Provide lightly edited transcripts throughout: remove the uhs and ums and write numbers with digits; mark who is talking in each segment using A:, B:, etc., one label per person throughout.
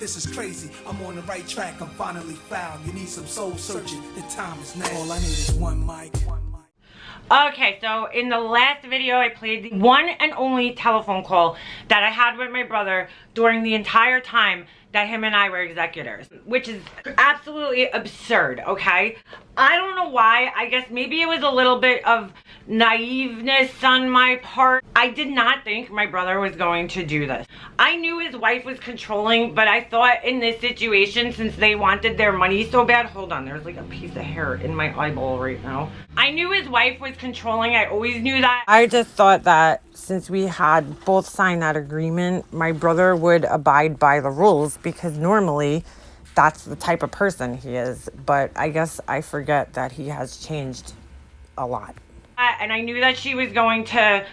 A: This is crazy, I'm on the right track, I'm finally found. You need some soul searching, the time is now. All I need is one mic.
B: Okay, so in the last video, I played the one and only telephone call that I had with my brother during the entire time that him and I were executors, which is absolutely absurd, okay? I don't know why. I guess maybe it was a little bit of naiveness on my part. I did not think my brother was going to do this. I knew his wife was controlling, but I thought in this situation, since they wanted their money so bad, hold on, there's like a piece of hair in my eyeball right now. I knew his wife was controlling. I always knew that. I just thought that since we had both signed that agreement, my brother would abide by the rules, because normally that's the type of person he is. But I guess I forget that he has changed a lot. And I knew that she was going to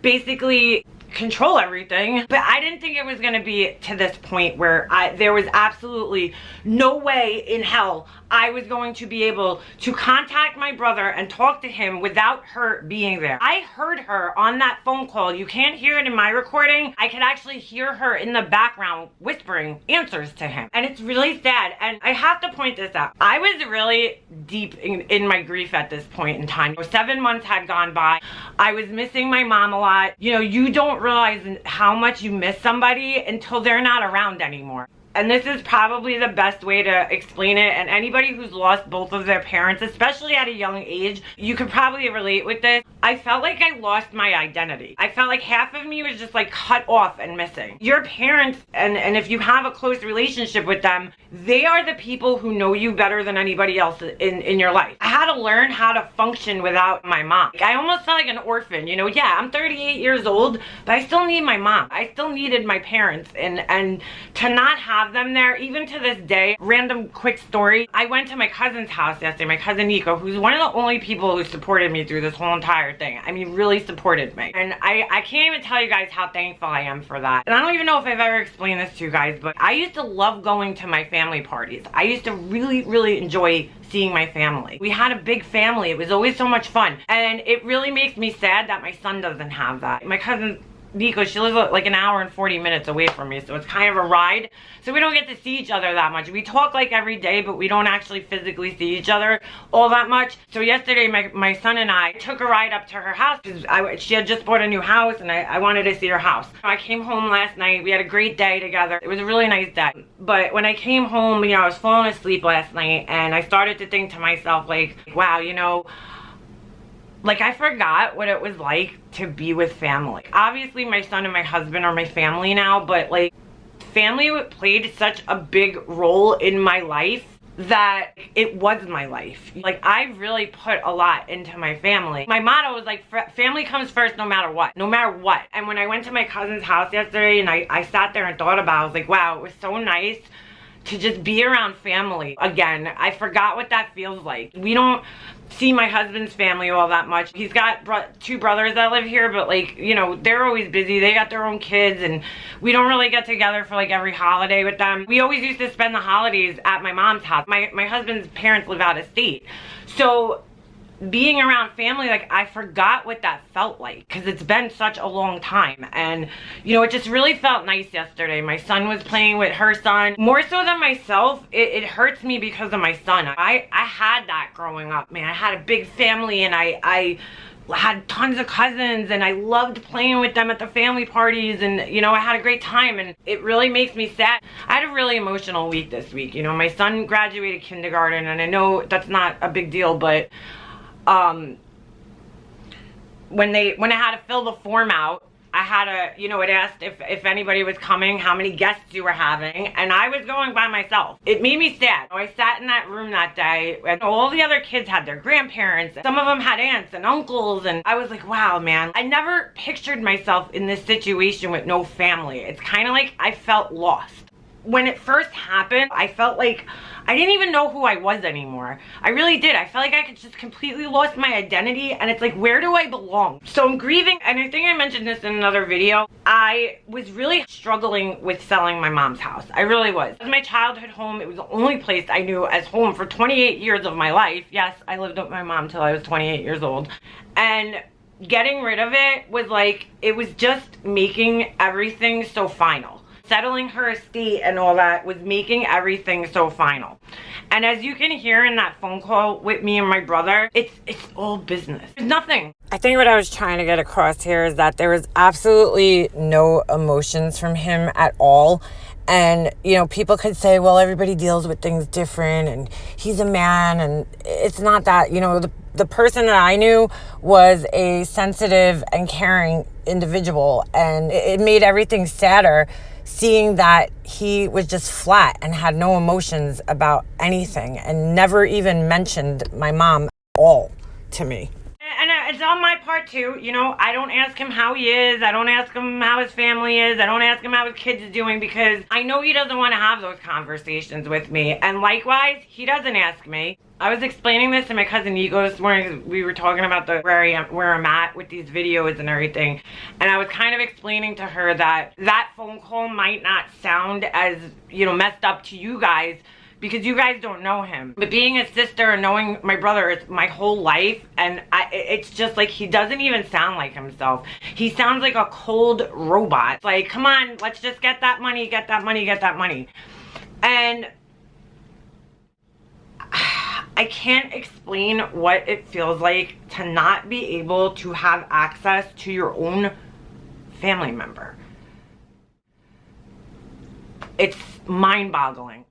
B: basically control everything, but I didn't think it was going to be to this point where there was absolutely no way in hell I was going to be able to contact my brother and talk to him without her being there. I heard her on that phone call. You can't hear it in my recording. I could actually hear her in the background whispering answers to him, and it's really sad. And I have to point this out. I was really deep in my grief at this point in time. 7 months had gone by. I was missing my mom a lot. You know, you don't realize how much you miss somebody until they're not around anymore. And this is probably the best way to explain it. And anybody who's lost both of their parents, especially at a young age, you could probably relate with this. I felt like I lost my identity. I felt like half of me was just like cut off and missing. Your parents, and if you have a close relationship with them, they are the people who know you better than anybody else in your life. I had to learn how to function without my mom. I almost felt like an orphan, you know. Yeah, I'm 38 years old, but I still need my mom. I still needed my parents, and to not have them there, even to this day. Random quick story. I went to my cousin's house yesterday, my cousin Nico, who's one of the only people who supported me through this whole entire thing. I mean, really supported me. And I can't even tell you guys how thankful I am for that. And I don't even know if I've ever explained this to you guys, but I used to love going to my family parties. I used to really, really enjoy seeing my family. We had a big family. It was always so much fun. And it really makes me sad that my son doesn't have that. My cousin Nico, she lives like an hour and 40 minutes away from me, so it's kind of a ride. So we don't get to see each other that much. We talk like every day, but we don't actually physically see each other all that much. So yesterday, my son and I took a ride up to her house because she had just bought a new house, and I wanted to see her house. I came home last night. We had a great day together. It was a really nice day. But when I came home, you know, I was falling asleep last night, and I started to think to myself, like, wow, you know, like, I forgot what it was like to be with family. Obviously, my son and my husband are my family now, but like, family played such a big role in my life that it was my life. Like, I really put a lot into my family. My motto was like, family comes first no matter what. No matter what. And when I went to my cousin's house yesterday and I sat there and thought about it, I was like, wow, it was so nice to just be around family again. I forgot what that feels like. We don't see my husband's family all that much. He's got two brothers that live here, but like, you know, they're always busy. They got their own kids, and we don't really get together for like every holiday with them. We always used to spend the holidays at my mom's house. My husband's parents live out of state. So being around family, like, I forgot what that felt like, because it's been such a long time. And you know, it just really felt nice yesterday. My son was playing with her son more so than myself. It hurts me because of my son. I had that growing up, man. I had a big family, and I had tons of cousins, and I loved playing with them at the family parties, and you know, I had a great time. And it really makes me sad. I had a really emotional week this week. You know, my son graduated kindergarten, and I know that's not a big deal, but when I had to fill the form out, I had to, you know, it asked if anybody was coming, how many guests you were having, and I was going by myself. It made me sad. I sat in that room that day, and all the other kids had their grandparents. Some of them had aunts and uncles, and I was like, wow, man. I never pictured myself in this situation with no family. It's kind of like I felt lost. When it first happened, I felt like I didn't even know who I was anymore. I really did. I felt like I could just completely lost my identity, and it's like, where do I belong? So I'm grieving, and I think I mentioned this in another video. I was really struggling with selling my mom's house. I really was. It was my childhood home. It was the only place I knew as home for 28 years of my life. Yes, I lived with my mom till I was 28 years old. And getting rid of it was like, it was just making everything so final. settling her estate and all that was making everything so final. And as you can hear in that phone call with me and my brother, it's all business. There's nothing. I think what I was trying to get across here is that there was absolutely no emotions from him at all. And, you know, people could say, well, everybody deals with things different and he's a man, and it's not that. You know, the person that I knew was a sensitive and caring individual, and it made everything sadder seeing that he was just flat and had no emotions about anything and never even mentioned my mom at all to me. And it's on my part too, you know. I don't ask him how he is. I don't ask him how his family is. I don't ask him how his kids is doing, because I know he doesn't want to have those conversations with me. And likewise, he doesn't ask me. I was explaining this to my cousin Nico this morning. We were talking about where I'm at with these videos and everything. And I was kind of explaining to her that that phone call might not sound as, you know, messed up to you guys, because you guys don't know him. But being a sister and knowing my brother is my whole life, and it's just like he doesn't even sound like himself. He sounds like a cold robot. It's like, come on, let's just get that money, get that money, get that money. And I can't explain what it feels like to not be able to have access to your own family member. It's mind-boggling.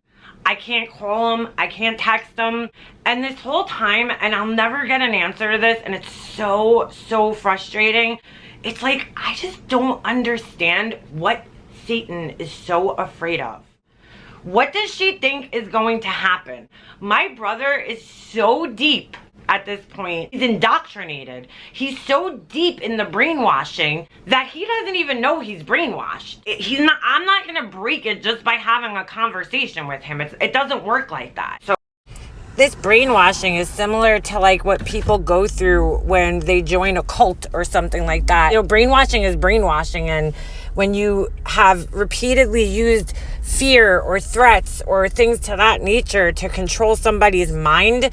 B: I can't call him, I can't text him, and this whole time, and I'll never get an answer to this, and it's so frustrating. It's like, I just don't understand what Satan is so afraid of. What does she think is going to happen? My brother is so deep at this point. He's indoctrinated. He's so deep in the brainwashing that he doesn't even know he's brainwashed. I'm not gonna break it just by having a conversation with him. It doesn't work like that. So this brainwashing is similar to like what people go through when they join a cult or something like that. You know, brainwashing is brainwashing, and when you have repeatedly used fear or threats or things to that nature to control somebody's mind,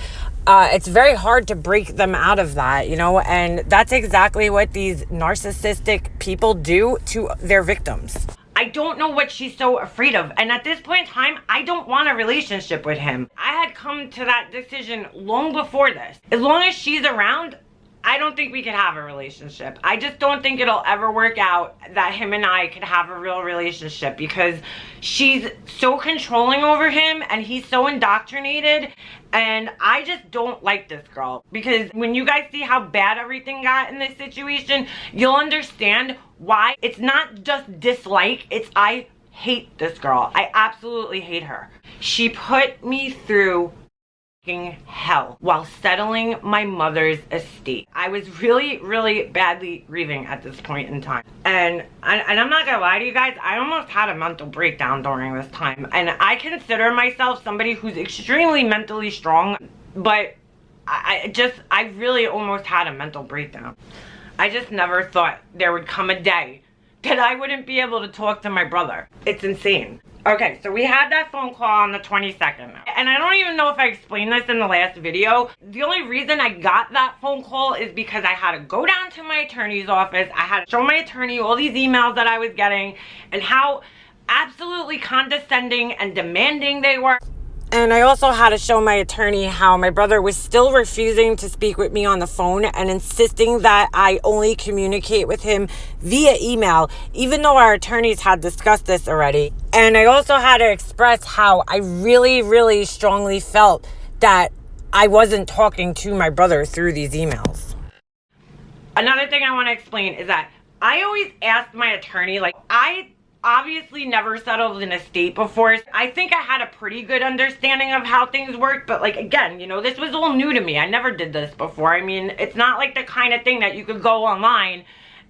B: it's very hard to break them out of that, you know, and that's exactly what these narcissistic people do to their victims. I don't know what she's so afraid of, and at this point in time, I don't want a relationship with him. I had come to that decision long before this. As long as she's around, I don't think we could have a relationship. I just don't think it'll ever work out that him and I could have a real relationship, because she's so controlling over him and he's so indoctrinated, and I just don't like this girl. Because when you guys see how bad everything got in this situation, you'll understand why. It's not just dislike, it's I hate this girl. I absolutely hate her. She put me through hell while settling my mother's estate. I was really badly grieving at this point in time, and I'm not gonna lie to you guys, I almost had a mental breakdown during this time. And I consider myself somebody who's extremely mentally strong, but I really almost had a mental breakdown. I just never thought there would come a day that I wouldn't be able to talk to my brother. It's insane. Okay, so we had that phone call on the 22nd. And I don't even know if I explained this in the last video. The only reason I got that phone call is because I had to go down to my attorney's office. I had to show my attorney all these emails that I was getting and how absolutely condescending and demanding they were. And I also had to show my attorney how my brother was still refusing to speak with me on the phone and insisting that I only communicate with him via email, even though our attorneys had discussed this already. And I also had to express how I really strongly felt that I wasn't talking to my brother through these emails. Another thing I want to explain is that I always asked my attorney, like, I obviously never settled an estate before. I think I had a pretty good understanding of how things worked, but like, again, you know, this was all new to me. I never did this before. I mean, it's not like the kind of thing that you could go online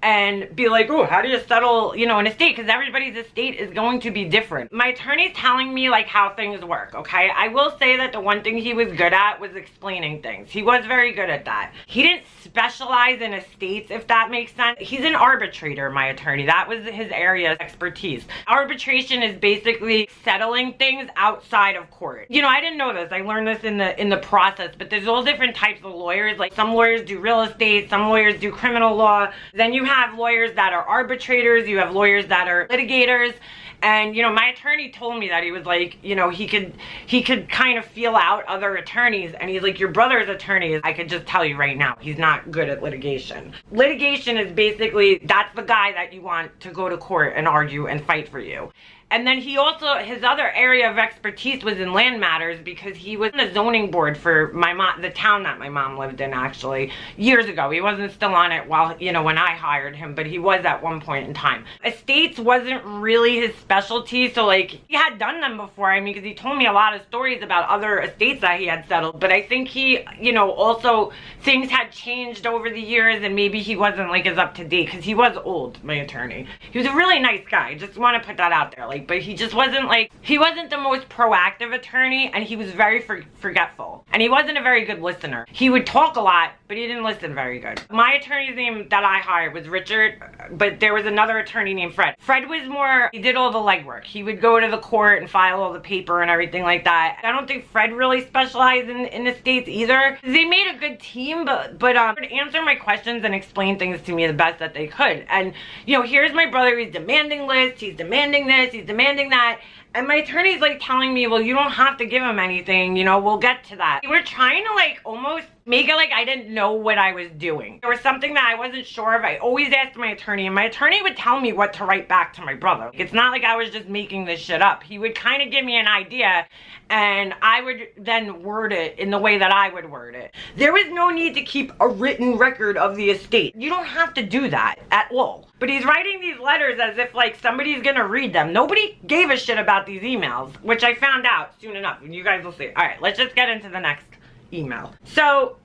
B: and be like, oh, how do you settle, you know, an estate? Because everybody's estate is going to be different. My attorney's telling me like how things work, okay? I will say that the one thing he was good at was explaining things. He was very good at that. He didn't specialize in estates, if that makes sense. He's an arbitrator, my attorney. That was his area of expertise. Arbitration is basically settling things outside of court. You know, I didn't know this. I learned this in the process, but there's all different types of lawyers. Like, some lawyers do real estate, some lawyers do criminal law. Then you have lawyers that are arbitrators, you have lawyers that are litigators, And, you know, my attorney told me that he was like, you know, he could kind of feel out other attorneys, and he's like, your brother's attorney, I could just tell you right now, he's not good at litigation. Litigation is basically, that's the guy that you want to go to court and argue and fight for you. And then he also, his other area of expertise was in land matters, because he was on the zoning board for my mom, the town that my mom lived in, actually, years ago. He wasn't still on it while, you know, when I hired him, but he was at one point in time. Estates wasn't really his specialty, so like, he had done them before, I mean, because he told me a lot of stories about other estates that he had settled, but I think he, you know, also, things had changed over the years, and maybe he wasn't like as up to date, because he was old, my attorney. He was a really nice guy, just want to put that out there, like, but he just wasn't like, he wasn't the most proactive attorney, and he was very forgetful, and he wasn't a very good listener. He would talk a lot, but he didn't listen very good. My attorney's name that I hired was Richard, but there was another attorney named Fred. Fred was more, he did all the legwork. He would go to the court and file all the paper and everything like that. I don't think Fred really specialized in estates either. They made a good team, but would answer my questions and explain things to me the best that they could. And, you know, here's my brother, he's demanding lists, he's demanding this, he's demanding that. And my attorney's like telling me, well, you don't have to give him anything, you know, we'll get to that. We're trying to like almost make it like I didn't know what I was doing. There was something that I wasn't sure of. I always asked my attorney, and my attorney would tell me what to write back to my brother. It's not like I was just making this shit up. He would kind of give me an idea, and I would then word it in the way that I would word it. There was no need to keep a written record of the estate. You don't have to do that at all. But he's writing these letters as if like somebody's gonna read them. Nobody gave a shit about these emails, which I found out soon enough, and you guys will see. All right, let's just get into the next email. So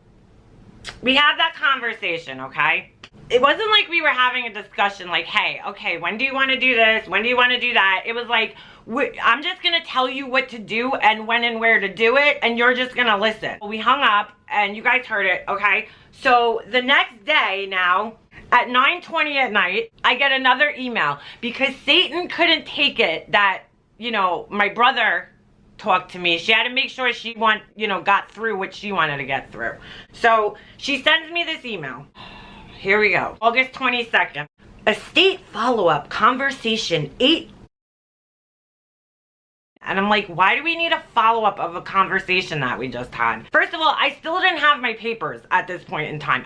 B: we had that conversation, okay? It wasn't like we were having a discussion like, hey, okay, when do you want to do this? When do you want to do that? It was like, I'm just going to tell you what to do and when and where to do it, and you're just going to listen. We hung up, and you guys heard it, okay? So the next day now, at 9:20 at night, I get another email because Satan couldn't take it that, you know, my brother talked to me. She had to make sure she got through what she wanted to get through. So she sends me this email. Here we go. August 22nd. Estate follow-up conversation 8. And I'm like, why do we need a follow-up of a conversation that we just had? First of all, I still didn't have my papers at this point in time.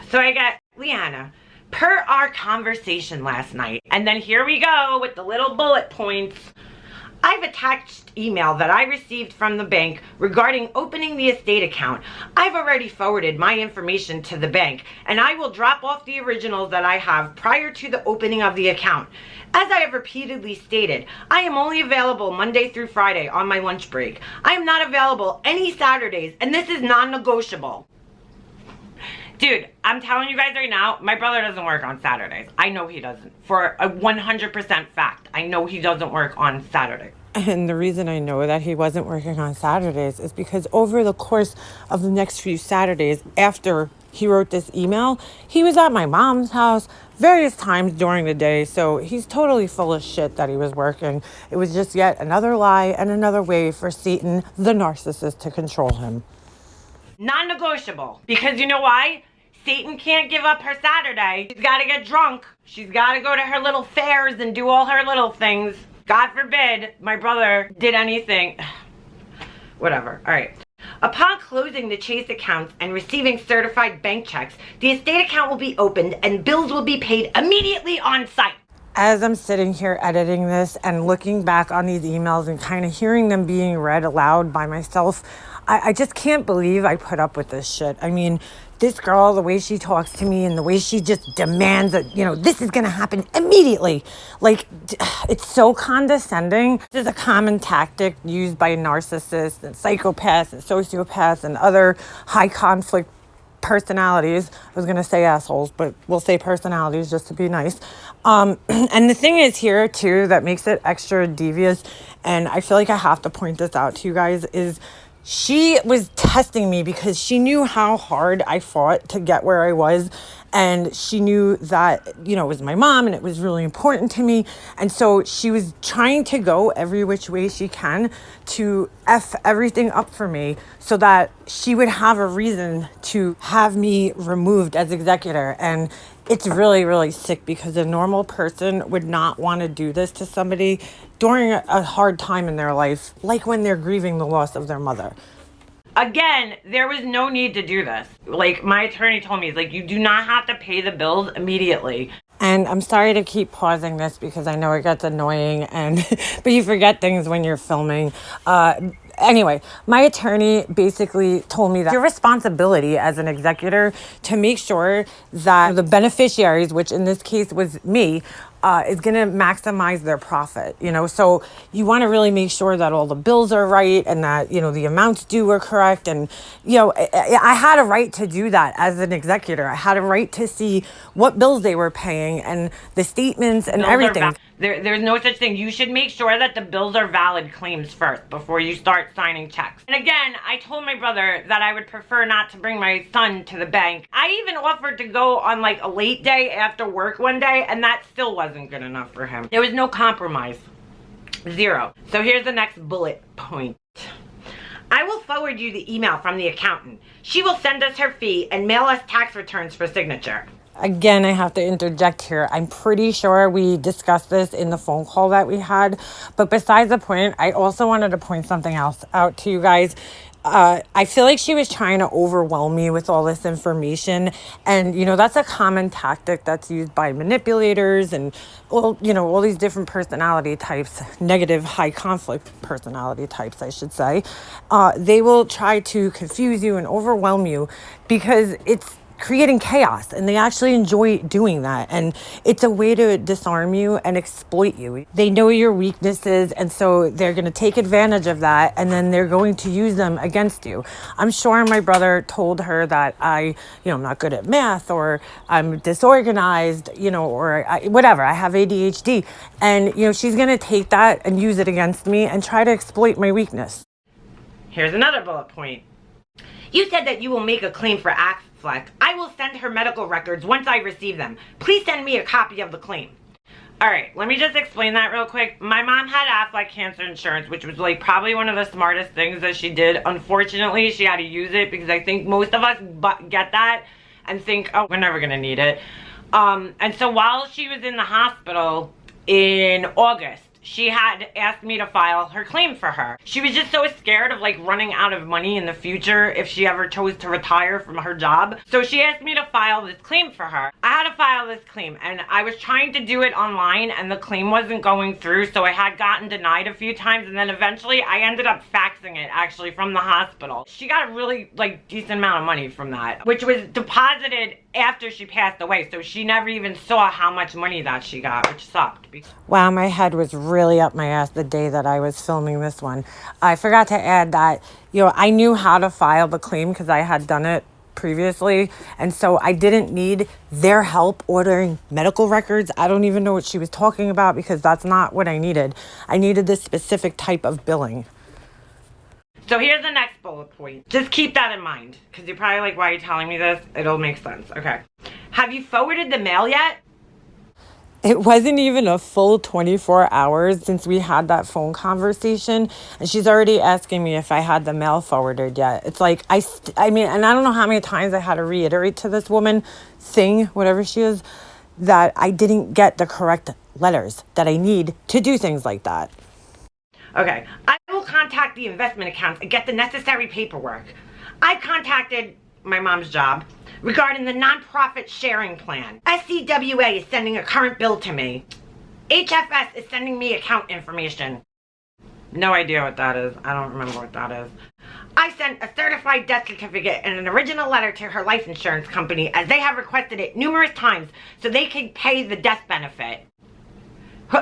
B: So I get, Leanna, per our conversation last night. And then here we go with the little bullet points. I've attached email that I received from the bank regarding opening the estate account. I've already forwarded my information to the bank, and I will drop off the originals that I have prior to the opening of the account. As I have repeatedly stated, I am only available Monday through Friday on my lunch break. I am not available any Saturdays, and this is non-negotiable. Dude, I'm telling you guys right now, my brother doesn't work on Saturdays. I know he doesn't. For a 100% fact, I know he doesn't work on Saturday.
C: And the reason I know that he wasn't working on Saturdays is because over the course of the next few Saturdays after he wrote this email, he was at my mom's house various times during the day. So he's totally full of shit that he was working. It was just yet another lie and another way for Satan, the narcissist, to control him.
B: Non-negotiable. Because you know why? Satan can't give up her Saturday. She's got to get drunk. She's got to go to her little fairs and do all her little things. God forbid my brother did anything. Whatever. All right. Upon closing the Chase accounts and receiving certified bank checks, the estate account will be opened and bills will be paid immediately on site.
C: As I'm sitting here editing this and looking back on these emails and kind of hearing them being read aloud by myself, I just can't believe I put up with this shit. I mean, this girl, the way she talks to me and the way she just demands that, you know, this is going to happen immediately. Like, it's so condescending. This is a common tactic used by narcissists and psychopaths and sociopaths and other high conflict personalities. I was going to say assholes, but we'll say personalities just to be nice. And the thing is here, too, that makes it extra devious, and I feel like I have to point this out to you guys, is she was testing me because she knew how hard I fought to get where I was. And she knew that, you know, it was my mom and it was really important to me. And so she was trying to go every which way she can to F everything up for me so that she would have a reason to have me removed as executor. And It's really, really sick because a normal person would not want to do this to somebody during a hard time in their life, like when they're grieving the loss of their mother.
B: Again, there was no need to do this. Like, my attorney told me, like, you do not have to pay the bills immediately.
C: And I'm sorry to keep pausing this because I know it gets annoying, and but you forget things when you're filming. Anyway, my attorney basically told me that your responsibility as an executor to make sure that the beneficiaries, which in this case was me, is going to maximize their profit, you know? So you want to really make sure that all the bills are right and that, you know, the amounts due are correct. And, you know, I had a right to do that as an executor. I had a right to see what bills they were paying and the statements and everything.
B: There's no such thing. You should make sure that the bills are valid claims first before you start signing checks. And again, I told my brother that I would prefer not to bring my son to the bank. I even offered to go on like a late day after work one day, and that still wasn't good enough for him. There was no compromise. Zero. So here's the next bullet point. I will forward you the email from the accountant. She will send us her fee and mail us tax returns for signature.
C: Again, I have to interject here. I'm pretty sure we discussed this in the phone call that we had. But besides the point, I also wanted to point something else out to you guys. I feel like she was trying to overwhelm me with all this information. And, you know, that's a common tactic that's used by manipulators and, well, you know, all these different personality types, negative, high conflict personality types, I should say. They will try to confuse you and overwhelm you because it's creating chaos, and they actually enjoy doing that, and it's a way to disarm you and exploit you. They know your weaknesses, and so they're going to take advantage of that, and then they're going to use them against you. I'm sure my brother told her that I'm not good at math, or I'm disorganized, or whatever, I have ADHD, and she's going to take that and use it against me and try to exploit my weakness.
B: Here's another bullet point. You said that you will make a claim for Affleck. I will send her medical records once I receive them. Please send me a copy of the claim. Alright, let me just explain that real quick. My mom had Affleck cancer insurance, which was like probably one of the smartest things that she did. Unfortunately, she had to use it because I think most of us get that and think, oh, we're never going to need it. And so while she was in the hospital in August, she had asked me to file her claim for her. She was just so scared of like running out of money in the future if she ever chose to retire from her job. So she asked me to file this claim for her. I had to file this claim, and I was trying to do it online and the claim wasn't going through, so I had gotten denied a few times, and then eventually I ended up faxing it actually from the hospital. She got a really like decent amount of money from that, which was deposited after she passed away, so she never even saw how much money that she got, which sucked.
C: Wow, my head was really up my ass the day that I was filming this one. I forgot to add that, I knew how to file the claim because I had done it previously, and so I didn't need their help ordering medical records. I don't even know what she was talking about because that's not what I needed. I needed this specific type of billing.
B: So here's the next bullet point. Just keep that in mind, because you're probably like, why are you telling me this? It'll make sense. Okay. Have you forwarded the mail yet?
C: It wasn't even a full 24 hours since we had that phone conversation, and she's already asking me if I had the mail forwarded yet. It's like, I mean, and I don't know how many times I had to reiterate to this woman, whatever she is, that I didn't get the correct letters that I need to do things like that.
B: Okay, I will contact the investment accounts and get the necessary paperwork. I contacted my mom's job regarding the nonprofit sharing plan. SCWA is sending a current bill to me. HFS is sending me account information. No idea what that is. I don't remember what that is. I sent a certified death certificate and an original letter to her life insurance company, as they have requested it numerous times so they can pay the death benefit.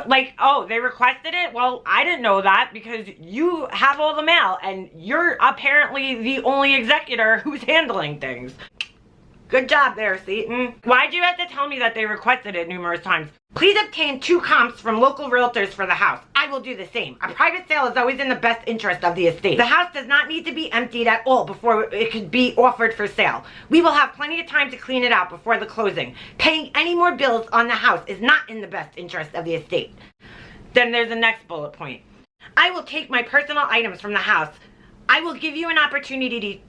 B: Like, oh, they requested it? Well, I didn't know that because you have all the mail and you're apparently the only executor who's handling things. Good job there, Seaton. Why'd you have to tell me that they requested it numerous times? Please obtain 2 comps from local realtors for the house. I will do the same. A private sale is always in the best interest of the estate. The house does not need to be emptied at all before it could be offered for sale. We will have plenty of time to clean it out before the closing. Paying any more bills on the house is not in the best interest of the estate. Then there's the next bullet point. I will take my personal items from the house. I will give you an opportunity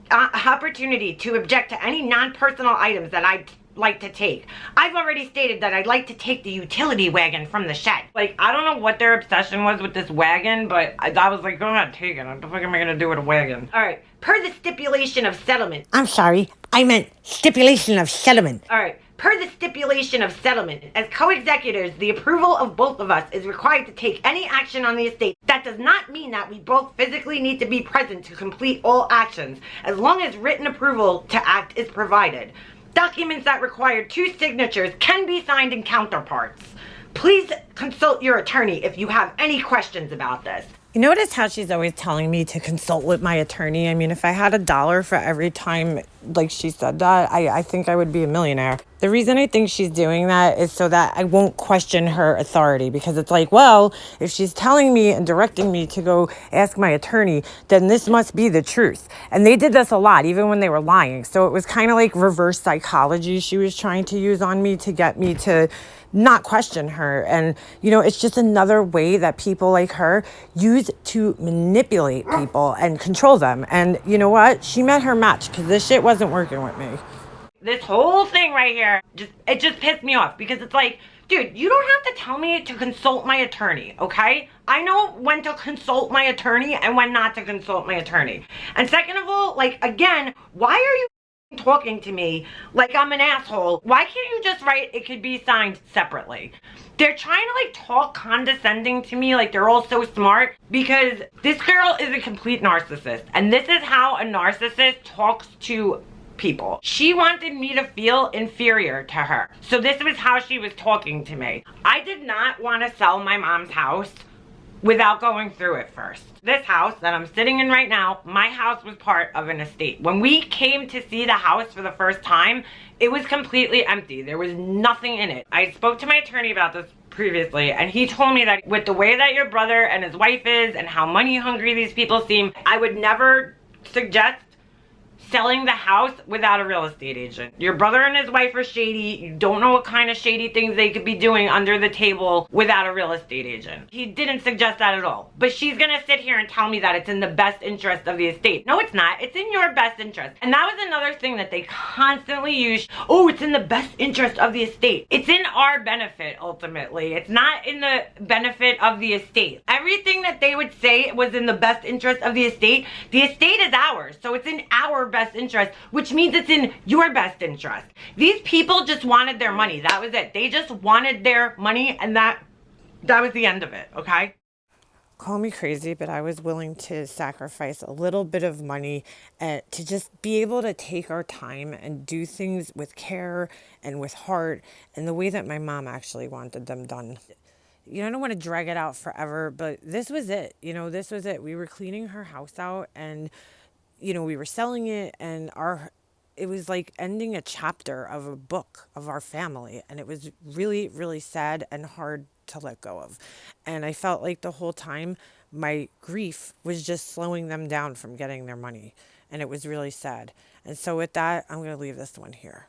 B: to object to any non-personal items that I like to take. I've already stated that I'd like to take the utility wagon from the shed. Like, I don't know what their obsession was with this wagon, but I was like, go ahead, take it. What the fuck am I gonna do with a wagon? All right, per the stipulation of settlement.
C: I'm sorry, I meant stipulation of settlement.
B: All right, per the stipulation of settlement, as co-executors, the approval of both of us is required to take any action on the estate. That does not mean that we both physically need to be present to complete all actions, as long as written approval to act is provided. Documents that require 2 signatures can be signed in counterparts. Please consult your attorney if you have any questions about this.
C: You notice how she's always telling me to consult with my attorney? I mean, if I had $1 for every time, like she said that, I think I would be a millionaire. The reason I think she's doing that is so that I won't question her authority, because it's like, well, if she's telling me and directing me to go ask my attorney, then this must be the truth. And they did this a lot, even when they were lying. So it was kind of like reverse psychology she was trying to use on me to get me to not question her. And, you know, it's just another way that people like her use to manipulate people and control them. And you know what? She met her match, because this shit wasn't working with me.
B: This whole thing right here, it just pissed me off, because it's like, dude, you don't have to tell me to consult my attorney, okay? I know when to consult my attorney and when not to consult my attorney. And second of all, like, again, why are you talking to me like I'm an asshole? Why can't you just write it could be signed separately? They're trying to like talk condescending to me like they're all so smart, because this girl is a complete narcissist, and this is how a narcissist talks to people. She wanted me to feel inferior to her, so this was how she was talking to me. I did not want to sell my mom's house without going through it first. This house that I'm sitting in right now, my house was part of an estate. When we came to see the house for the first time, it was completely empty. There was nothing in it. I spoke to my attorney about this previously, and he told me that with the way that your brother and his wife is and how money hungry these people seem, I would never suggest selling the house without a real estate agent. Your brother and his wife are shady. You don't know what kind of shady things they could be doing under the table without a real estate agent. He didn't suggest that at all. But she's gonna sit here and tell me that it's in the best interest of the estate. No, it's not. It's in your best interest. And that was another thing that they constantly use. Oh, it's in the best interest of the estate. It's in our benefit, ultimately. It's not in the benefit of the estate. Everything that they would say was in the best interest of the estate is ours. So it's in our best interest, which means it's in your best interest. These people just wanted their money. That was it. They just wanted their money, and that was the end of it, okay?
C: Call me crazy, but I was willing to sacrifice a little bit of money to just be able to take our time and do things with care and with heart and the way that my mom actually wanted them done. You know, I don't want to drag it out forever, but this was it. You know, this was it. We were cleaning her house out, and you know, we were selling it, and it was like ending a chapter of a book of our family. And it was really, really sad and hard to let go of. And I felt like the whole time my grief was just slowing them down from getting their money. And it was really sad. And so with that, I'm going to leave this one here.